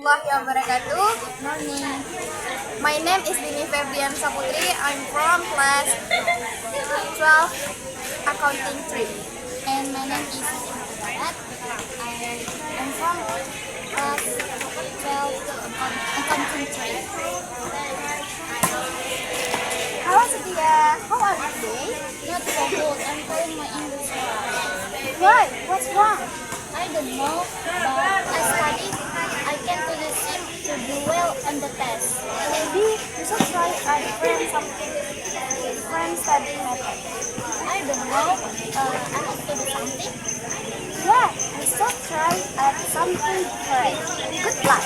warahmatullahi wabarakatuh. Good morning. My name is Dini Febrian Saputri. I'm from class 12 Accounting 3. And my name is Barat. I'm from class 12 accounting 3. Halo Setia, how are you today? Not so good. I'm calling my English class. Why? What's wrong? I don't know, but I studied. I can do the same to do well on the test. Maybe you should try a different studying method. I don't know. I have to do something. Yeah, you should try at something different. Good luck.